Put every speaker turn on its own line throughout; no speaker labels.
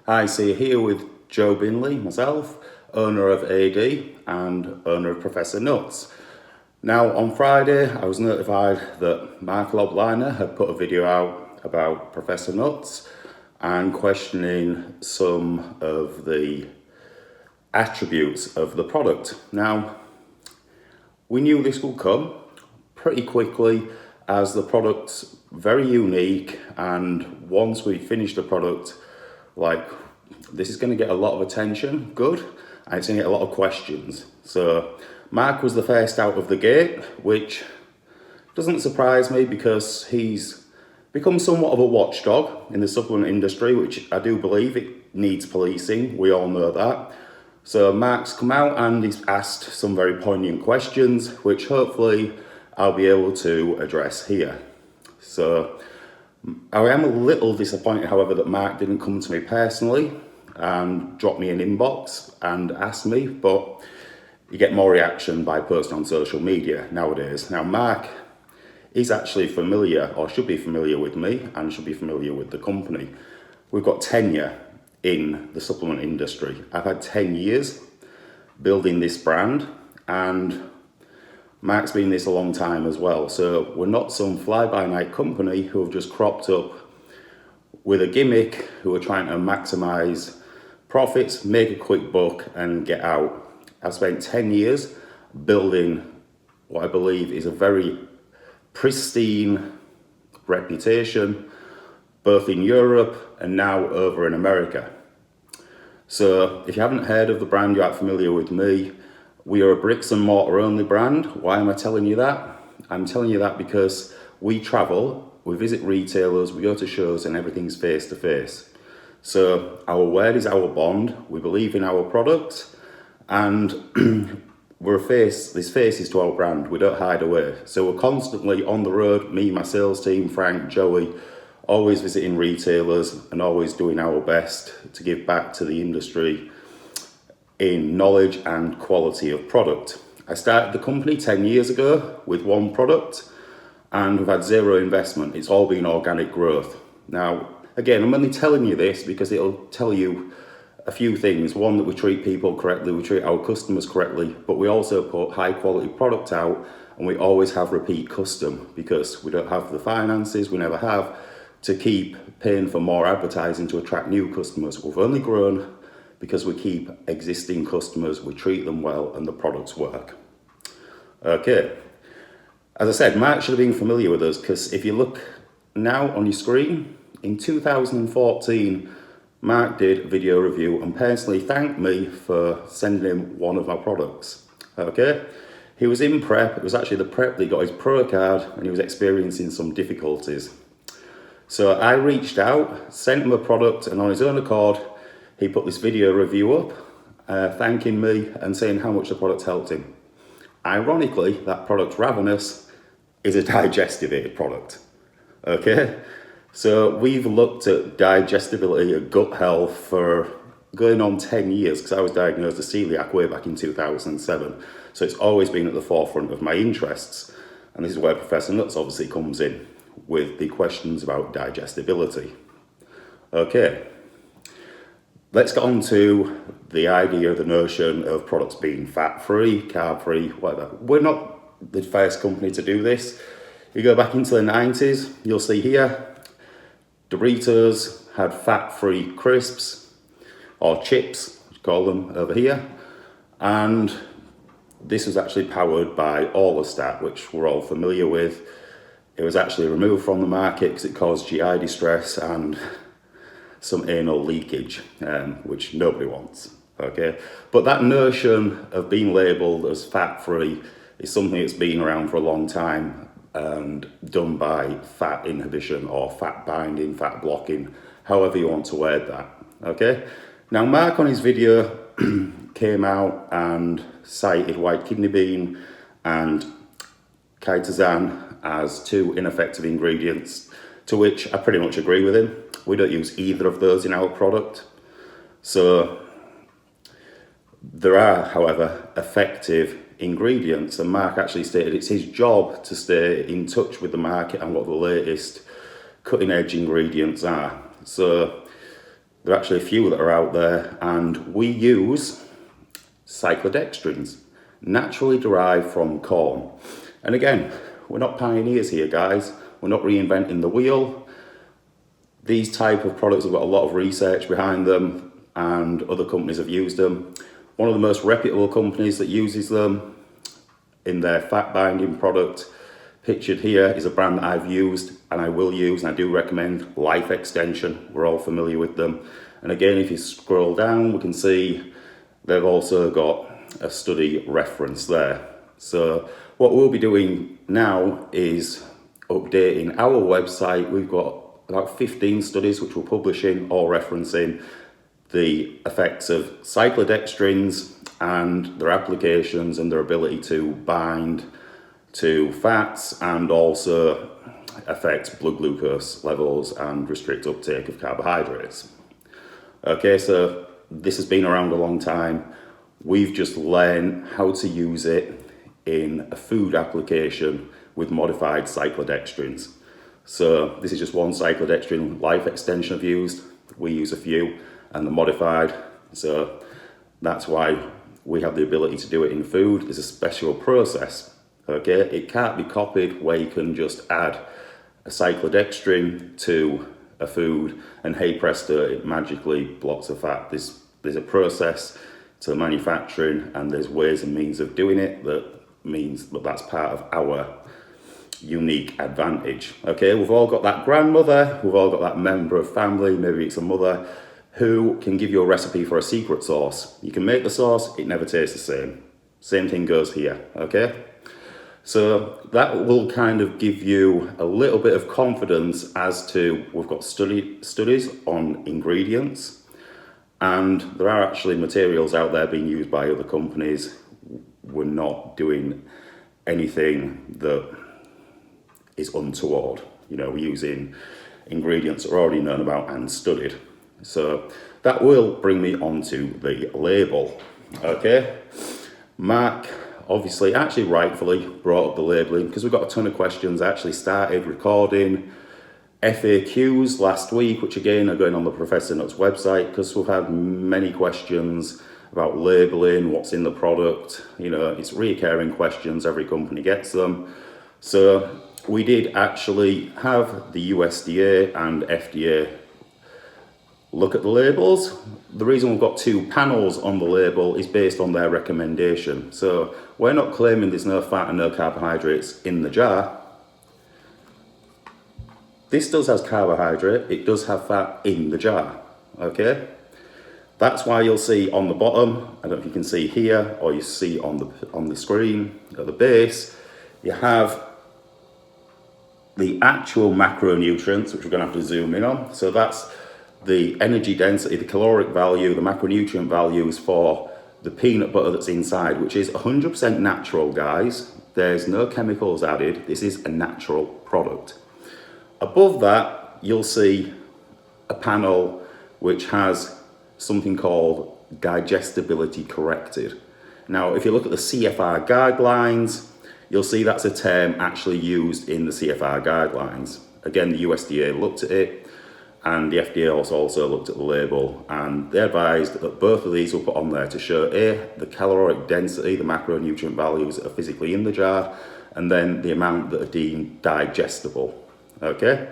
Hi, so you're here with Joe Binley, myself, owner of AD and owner of ProfessorNutz. Now, on Friday, I was notified that Mark Lobliner had put a video out about ProfessorNutz and questioning some of the attributes of the product. Now, we knew this would come pretty quickly as the product's very unique, and once we finish the product, this is going to get a lot of attention, good, and it's going to get a lot of questions. So Mark was the first out of the gate, which doesn't surprise me because he's become somewhat of a watchdog in the supplement industry, which I do believe it needs policing. We all know that. So Mark's come out and he's asked some very poignant questions, which hopefully I'll be able to address here. So I am a little disappointed, however, that Mark didn't come to me personally and drop me an inbox and ask me, but you get more reaction by posting on social media nowadays. Now, Mark is actually familiar, or should be familiar with me, and should be familiar with the company. We've got tenure in the supplement industry. I've had 10 years building this brand, and Mark's been this a long time as well. So we're not some fly-by-night company who have just cropped up with a gimmick, who are trying to maximize profits, make a quick buck and get out. I've spent 10 years building what I believe is a very pristine reputation, both in Europe and now over in America. So if you haven't heard of the brand, you aren't familiar with me, we are a bricks and mortar only brand. Why am I telling you that? I'm telling you that because we travel, we visit retailers, we go to shows, and everything's face to face. So our word is our bond. We believe in our product, and we're this face is to our brand. We don't hide away. So we're constantly on the road, me, my sales team, Frank, Joey, always visiting retailers and always doing our best to give back to the industry in knowledge and quality of product. I started the company 10 years ago with one product, and we've had zero investment. It's all been organic growth. Now, again, I'm only telling you this because it'll tell you a few things. One, that we treat people correctly, we treat our customers correctly, but we also put high quality product out, and we always have repeat custom because we don't have the finances, we never have, to keep paying for more advertising to attract new customers. We've only grown because we keep existing customers, we treat them well, and the products work. Okay, as I said, Mark should have been familiar with us, because if you look now on your screen, in 2014, Mark did a video review and personally thanked me for sending him one of my products. Okay, he was in prep. It was actually the prep that he got his pro card, and he was experiencing some difficulties. So I reached out, sent him a product, and on his own accord, he put this video review up, thanking me and saying how much the product helped him. Ironically, that product, Ravenous, is a digestivated product. Okay, so we've looked at digestibility and gut health for going on 10 years, because I was diagnosed with celiac way back in 2007. So it's always been at the forefront of my interests. And this is where ProfessorNutz obviously comes in with the questions about digestibility. Okay. Let's get on to the idea, the notion of products being fat-free, carb-free, whatever. We're not the first company to do this. You go back into the 90s, you'll see here, Doritos had fat-free crisps, or chips, we call them over here. And this was actually powered by Orlistat, which we're all familiar with. It was actually removed from the market because it caused GI distress and some anal leakage, which nobody wants, okay? But that notion of being labelled as fat-free is something that's been around for a long time and done by fat inhibition or fat binding, fat blocking, however you want to word that, okay? Now, Mark on his video came out and cited white kidney bean and chitosan as two ineffective ingredients, to which I pretty much agree with him. We don't use either of those in our product. So there are, however, effective ingredients, and Mark actually stated it's his job to stay in touch with the market and what the latest cutting edge ingredients are. So There are actually a few that are out there, and we use cyclodextrins, naturally derived from corn. And again, we're not pioneers here, guys. We're not reinventing the wheel. These type of products have got a lot of research behind them, and other companies have used them. One of the most reputable companies that uses them in their fat binding product, pictured here, is a brand that I've used and I will use, and I do recommend, Life Extension. We're all familiar with them. And again, if you scroll down, we can see they've also got a study reference there. So what we'll be doing now is updating our website. We've got about 15 studies which we're publishing, all referencing the effects of cyclodextrins and their applications and their ability to bind to fats, and also affect blood glucose levels and restrict uptake of carbohydrates. Okay, so this has been around a long time. We've just learned how to use it in a food application with modified cyclodextrins. So this is just one cyclodextrin Life Extension I've used. We use a few, and the modified. So that's why we have the ability to do it in food. There's a special process. Okay, it can't be copied where you can just add a cyclodextrin to a food and hey presto, it magically blocks the fat. There's a process to manufacturing, and there's ways and means of doing it that means that that's part of our unique advantage. Okay, we've all got that grandmother, we've all got that member of family, maybe it's a mother, who can give you a recipe for a secret sauce. You can make the sauce, it never tastes the same. Same thing goes here, okay? So that will kind of give you a little bit of confidence as to, we've got studies on ingredients, and there are actually materials out there being used by other companies. We're not doing anything that is untoward. You know, we're using ingredients that are already known about and studied. So that will bring me onto the label, okay? Mark obviously, actually rightfully, brought up the labelling because we've got a ton of questions. I actually started recording FAQs last week, which again are going on the ProfessorNutz website, because we've had many questions about labelling, what's in the product. You know, it's recurring questions, every company gets them. So we did actually have the USDA and FDA look at the labels. The reason we've got two panels on the label is based on their recommendation. So we're not claiming there's no fat and no carbohydrates in the jar. This does have carbohydrate, it does have fat in the jar, okay? That's why you'll see on the bottom, I don't know if you can see here or you see on the screen at the base, you have the actual macronutrients, which we're gonna have to zoom in on. So that's the energy density, the caloric value, the macronutrient values for the peanut butter that's inside, which is 100% natural, guys. There's no chemicals added. This is a natural product. Above that, you'll see a panel which has something called digestibility corrected. Now, if you look at the CFR guidelines, you'll see that's a term actually used in the CFR guidelines. Again, the USDA looked at it, and the FDA also looked at the label, and they advised that both of these were put on there to show the caloric density, the macronutrient values that are physically in the jar, and then the amount that are deemed digestible. Okay?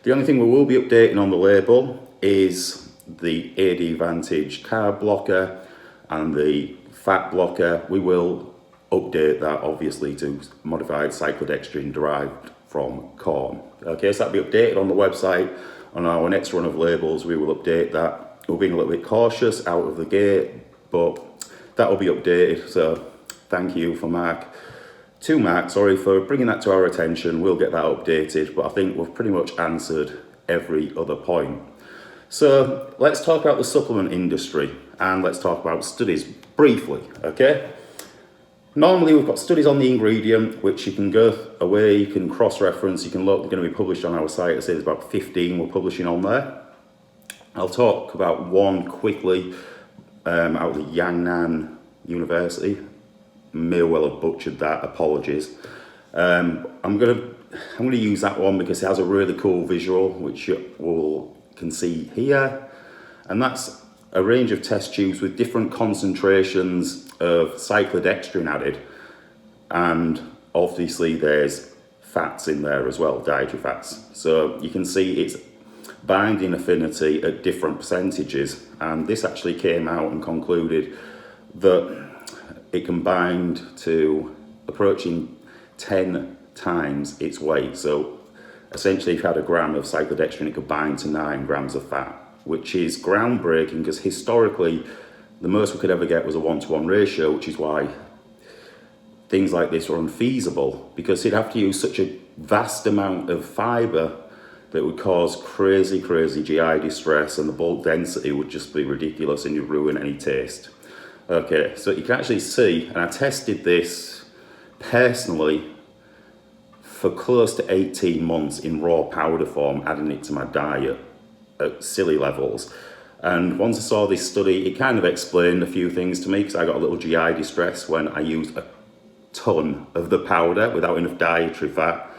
The only thing we will be updating on the label is the AD Vantage carb blocker and the fat blocker. We will update that obviously to modified cyclodextrin derived from corn. Okay, so that'll be updated on the website. On our next run of labels, we will update that. We're being a little bit cautious out of the gate, but that will be updated. So thank you for Mark for bringing that to our attention. We'll get that updated, but I think we've pretty much answered every other point. So let's talk about the supplement industry, and let's talk about studies briefly, okay? Normally we've got studies on the ingredient, which you can go away, you can cross-reference, you can look, they're going to be published on our site. I say there's about 15 we're publishing on there. I'll talk about one quickly out of the Yangnan University. May well have butchered that, apologies. I'm going to use that one because it has a really cool visual, which you can see here. And that's a range of test tubes with different concentrations of cyclodextrin added. And obviously there's fats in there as well, dietary fats. So you can see it's binding affinity at different percentages. And this actually came out and concluded that it can bind to approaching 10 times its weight. So essentially, if you had a gram of cyclodextrin, it could bind to 9 grams of fat, which is groundbreaking because historically, the most we could ever get was a 1-to-1 ratio, which is why things like this are unfeasible, because you'd have to use such a vast amount of fiber that would cause crazy GI distress, and the bulk density would just be ridiculous and you'd ruin any taste. Okay, so you can actually see, and I tested this personally for close to 18 months in raw powder form, adding it to my diet at silly levels. And once I saw this study, it kind of explained a few things to me, because I got a little GI distress when I used a ton of the powder without enough dietary fat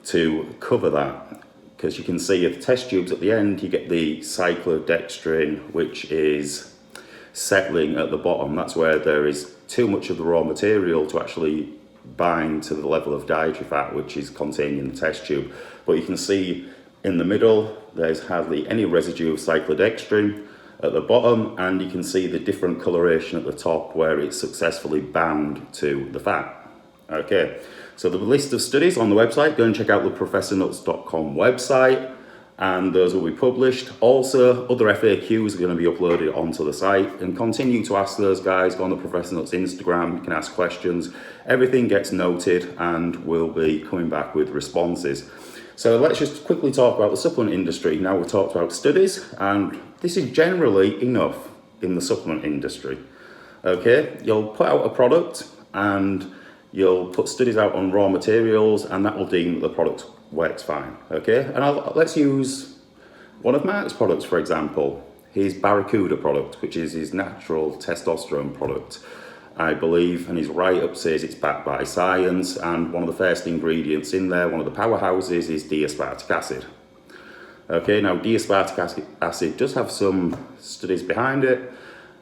to cover that. Because you can see if the test tubes at the end, you get the cyclodextrin, which is settling at the bottom. That's where there is too much of the raw material to actually bind to the level of dietary fat which is contained in the test tube. But you can see in the middle there's hardly any residue of cyclodextrin at the bottom, and you can see the different coloration at the top where it's successfully bound to the fat. Okay, so the list of studies on the website, go and check out the ProfessorNutz.com website, and those will be published. Also, other FAQs are going to be uploaded onto the site, and continue to ask those guys. Go on the ProfessorNutz Instagram, you can ask questions. Everything gets noted and we'll be coming back with responses. So let's just quickly talk about the supplement industry. Now we've talked about studies, and this is generally enough in the supplement industry. Okay, you'll put out a product and you'll put studies out on raw materials, and that will deem that the product works fine. Okay, and let's use one of Mark's products, for example, his Barracuda product, which is his natural testosterone product, I believe, and his write-up says it's backed by science, and one of the first ingredients in there, one of the powerhouses, is D-aspartic acid. Okay, now D-aspartic acid does have some studies behind it,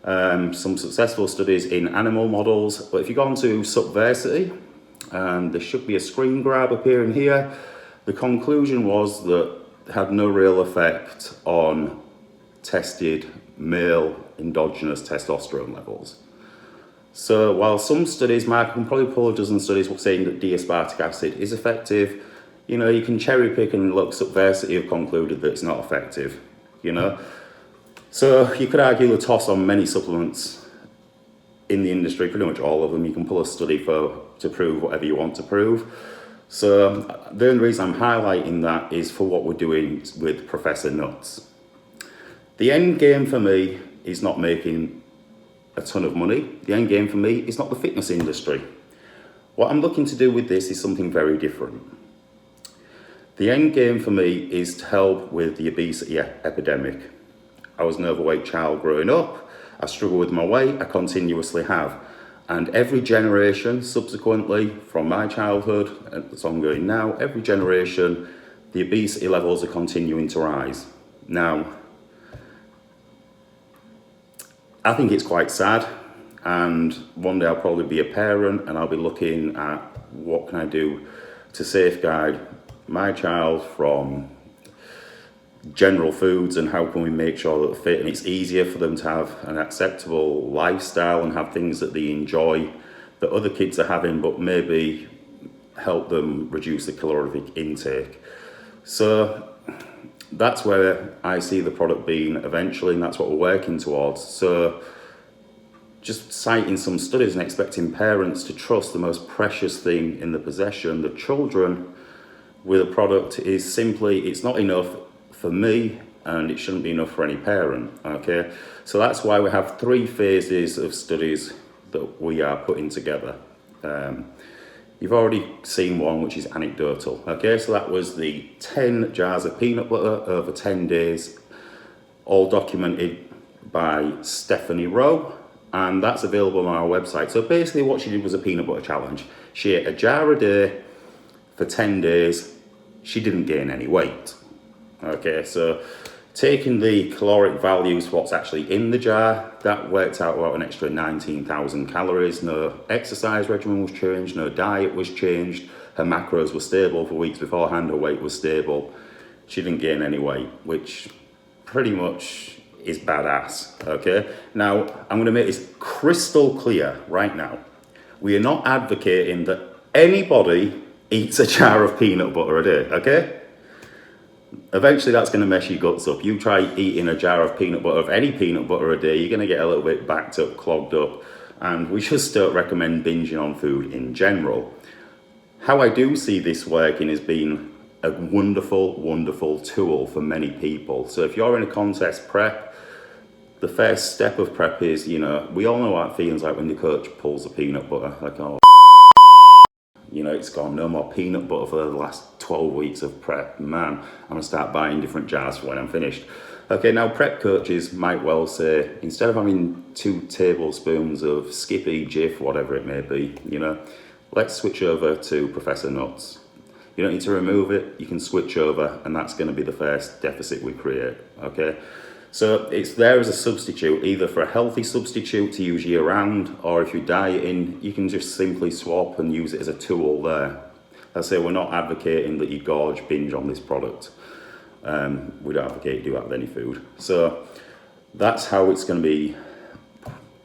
some successful studies in animal models, but if you go on to Subversity, and there should be a screen grab appearing here, the conclusion was that it had no real effect on tested male endogenous testosterone levels. So while some studies, Mark can probably pull a dozen studies saying that D-aspartic acid is effective, you know, you can cherry pick and look. Subversity have concluded that it's not effective, you know. So you could argue the toss on many supplements in the industry, pretty much all of them. You can pull a study to prove whatever you want to prove. So the only reason I'm highlighting that is for what we're doing with Professor Nutz. The end game for me is not making a ton of money. The end game for me is not the fitness industry. What I'm looking to do with this is something very different. The end game for me is to help with the obesity epidemic. I was an overweight child growing up. I struggle with my weight. I continuously have. And every generation subsequently, from my childhood, and it's ongoing now, every generation, the obesity levels are continuing to rise. Now, I think it's quite sad, and one day I'll probably be a parent and I'll be looking at what can I do to safeguard my child from general foods, and how can we make sure that they're fit and it's easier for them to have an acceptable lifestyle and have things that they enjoy that other kids are having, but maybe help them reduce the caloric intake. So that's where I see the product being eventually, and that's what we're working towards. So just citing some studies and expecting parents to trust the most precious thing in the possession, the children, with a product is simply, it's not enough for me, and it shouldn't be enough for any parent. Okay, so that's why we have 3 phases of studies that we are putting together. You've already seen one, which is anecdotal. Okay, so that was the 10 jars of peanut butter over 10 days, all documented by Stephanie Rowe, and that's available on our website. So basically what she did was a peanut butter challenge. She ate a jar a day for 10 days. She didn't gain any weight. Okay, so Taking the caloric values for what's actually in the jar, that worked out about an extra 19,000 calories. No exercise regimen was changed, no diet was changed. Her macros were stable for weeks beforehand, her weight was stable. She didn't gain any weight, which pretty much is badass, okay? Now, I'm gonna make this crystal clear right now. We are not advocating that anybody eats a jar of peanut butter a day, okay? Eventually that's going to mess your guts up. You try eating a jar of peanut butter, of any peanut butter a day, you're going to get a little bit backed up, clogged up, and we just don't recommend binging on food in general. How I do see this working as being a wonderful, wonderful tool for many people. So if you're in a contest prep, the first step of prep is, we all know what it feels like when the coach pulls the peanut butter, like, oh, it's gone, no more peanut butter for the last 12 weeks of prep. Man, I'm gonna start buying different jars for when I'm finished. Okay, now prep coaches might well say, instead of having 2 tablespoons of Skippy, Jif, whatever it may be, let's switch over to ProfessorNutz. You don't need to remove it, you can switch over, and that's gonna be the first deficit we create, okay? So it's there as a substitute, either for a healthy substitute to use year round, or if you're dieting, you can just simply swap and use it as a tool there. I say we're not advocating that you binge on this product. We don't advocate you do that with any food. So that's how it's going to be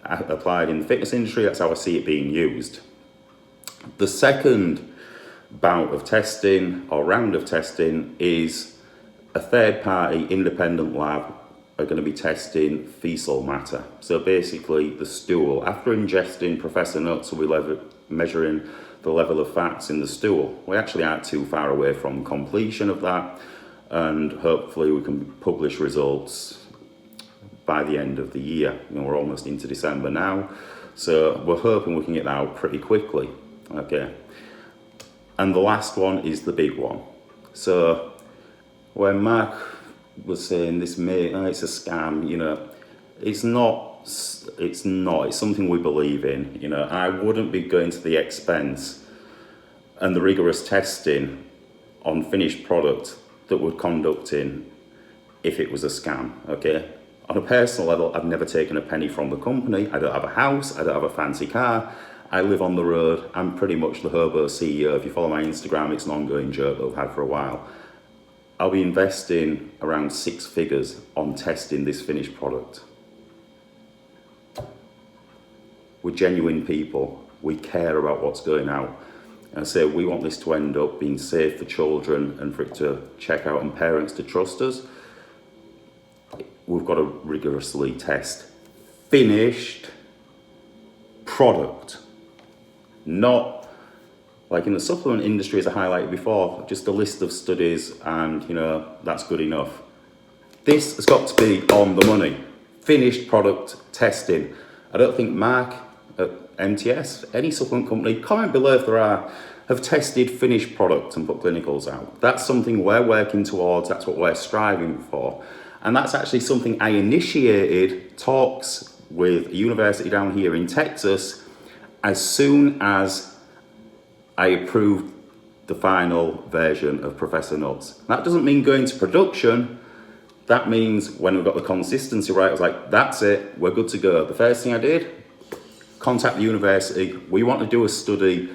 applied in the fitness industry. That's how I see it being used. The second bout of testing or round of testing is a third party independent lab are going to be testing fecal matter. So basically the stool. After ingesting ProfessorNutz, we'll be measuring the level of fats in the stool. We actually aren't too far away from completion of that, and hopefully we can publish results by the end of the year. We're almost into December now, so we're hoping we can get that out pretty quickly. Okay. And the last one is the big one. So when Mark was saying it's a scam, it's not, it's something we believe in. I wouldn't be going to the expense and the rigorous testing on finished product that we're conducting if it was a scam, okay? On a personal level, I've never taken a penny from the company. I don't have a house, I don't have a fancy car, I live on the road. I'm pretty much the hobo CEO. If you follow my Instagram, it's an ongoing joke that I've had for a while. I'll be investing around 6 figures on testing this finished product. We're genuine people. We care about what's going out. And so we want this to end up being safe for children and for it to check out and parents to trust us. We've got to rigorously test finished product, not like in the supplement industry, as I highlighted before, just a list of studies and, that's good enough. This has got to be on the money. Finished product testing. I don't think Mark at MTS, any supplement company, comment below if there are, have tested finished product and put clinicals out. That's something we're working towards, that's what we're striving for. And that's actually something I initiated talks with a university down here in Texas as soon as I approved the final version of ProfessorNutz. That doesn't mean going to production. That means when we've got the consistency right, I was like, that's it, we're good to go. The first thing I did, contact the university. We want to do a study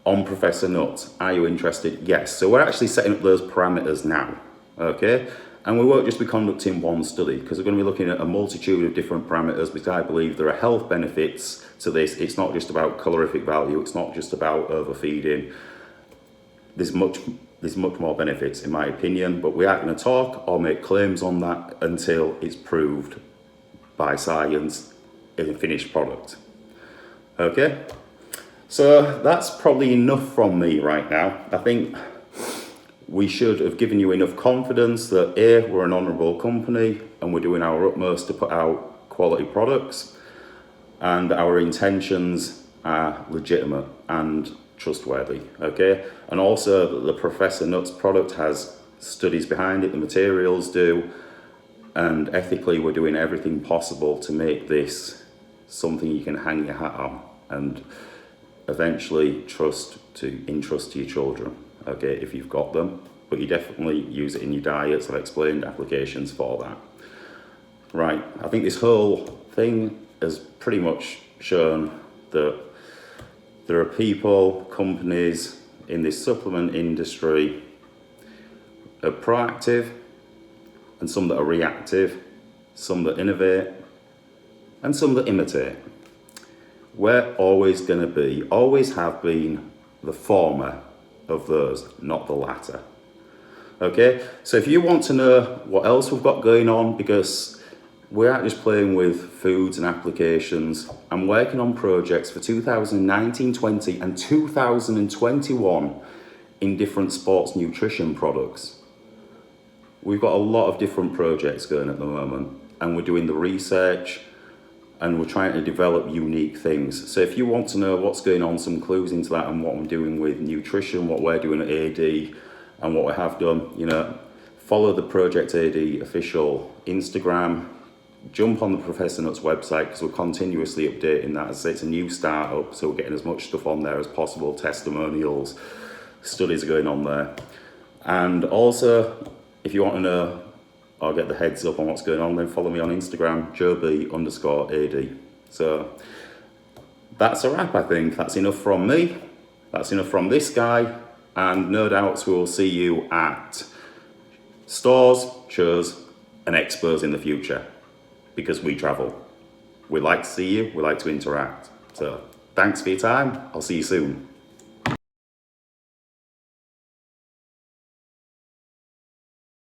on ProfessorNutz. Are you interested? Yes. So we're actually setting up those parameters now, okay? And we won't just be conducting one study because we're going to be looking at a multitude of different parameters because I believe there are health benefits to this. It's not just about calorific value. It's not just about overfeeding. There's much more benefits in my opinion, but we aren't going to talk or make claims on that until it's proved by science in a finished product. Okay? So that's probably enough from me right now. I think we should have given you enough confidence that A, we're an honourable company and we're doing our utmost to put out quality products and our intentions are legitimate and trustworthy, okay? And also the ProfessorNutz product has studies behind it, the materials do, and ethically we're doing everything possible to make this something you can hang your hat on and eventually entrust to your children. Okay, if you've got them, but you definitely use it in your diets. I've explained applications for that. Right, I think this whole thing has pretty much shown that there are people, companies in this supplement industry are proactive, and some that are reactive, some that innovate, and some that imitate. We're always going to be, always have been, the former of those, not the latter. Okay, so if you want to know what else we've got going on, because we're not just playing with foods and applications, I'm working on projects for 2019, 20 and 2021 in different sports nutrition products. We've got a lot of different projects going at the moment, and we're doing the research and we're trying to develop unique things. So if you want to know what's going on, some clues into that and what I'm doing with nutrition, what we're doing at AD and what we have done, you know, follow the Project AD official Instagram, jump on the ProfessorNutz website because we're continuously updating that. As I say, it's a new startup, so we're getting as much stuff on there as possible, testimonials, studies are going on there. And also, if you want to know or get the heads up on what's going on, then follow me on Instagram, joeb_AD. So that's a wrap, I think. That's enough from me. That's enough from this guy. And no doubts we will see you at stores, shows, and expos in the future, because we travel. We like to see you, we like to interact. So thanks for your time. I'll see you soon.